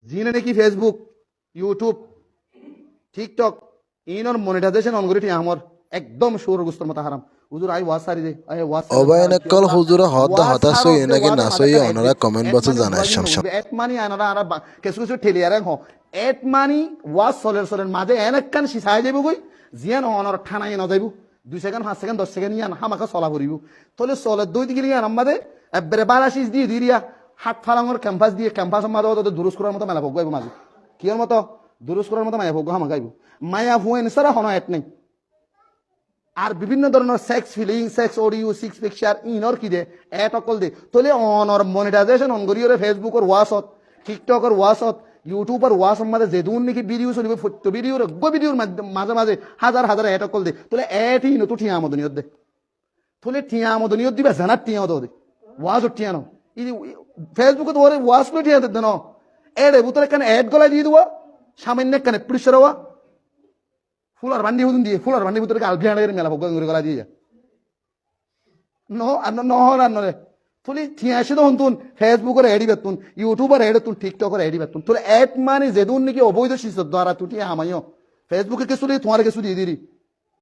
জিনে নাকি Facebook YouTube TikTok ইনর মনিটাইজেশন অন করে আমার একদম সুর গুস্তর মতো হারাম হুজুর আই ওয়াজ সারি দে আই ওয়াজ অবয়নকল হুজুরা হদ্দা হতাশ হয়ে নাকি নাসই অনরা কমেন্ট বক্সে জানায় শামশাম এট মানি আনারা আর কিছু কিছু ঠেলিয়ারে হ এট মানি ওয়াজ সলের সলের মাঝে এনে কান সিসাই যাইব গই জিয়ান অনর ঠানাই ন যাইব 2 সেকেন্ড 5 সেকেন্ড 10 সেকেন্ড ইয়ান হামাকা চলা করিব তলে চলে দুই দিকে ইয়ান আমাদের এবারে বালাশিস দিয়ে দিরিয়া হাত ফালাঙর ক্যাম্পাস দিয়ে ক্যাম্পাসের মাঝে তো দুরুস করার মতো মেলা ভোগ গাইব মাঝে কিয়র মতো দুরুস করার মতো মায়া ভোগ হামা গাইব মায়া হুয়েন সারা হন এট নেই আর বিভিন্ন ধরনের sex feeling sex audio six picture ইনর কি দে এট অকল দে তলে অনর মনিটাইজেশন অন করিওরে ফেসবুকের ওয়াসত টিকটকের ওয়াসত ইউটিউবের ওয়াসর মাঝে যেদুন নাকি ভিডিও চলিব ফটো ভিডিওর ভিডিওর মাঝে মাঝে হাজার হাজার এট অকল দে তলে এট ই নতু ঠিয়া আমদনিয়ত দে তলে ঠিয়া আমদনিয়ত দিবে জানাত ঠিয়া দে ওয়াজ ঠিয়া ন ই ফেসবুকে তোরে ওয়াজ লো ঠিয়া দে ন এড বুতরে কানে এড গলা দিয়ে দিব সামান্য কানে পুলিশরা ফুলার বান্ডি হুদুন দিয়ে ফুলার বান্ডি ভিতরে আলভিয়ানের মেলা ভোগ করে গলা দিয়ে নহরে তুলি ঠিয়াশি তো হন্তুন ফেসবুকের এডি বেতুন ইউটিউবের এড তুন টিকটকের এডি বেতুন তোর এড মানে যেদুন নাকি অবৈধ শিষ্য দ্বারা তুটি আমাইও ফেসবুকে কিছু তোমার কিছু দিয়ে দিরি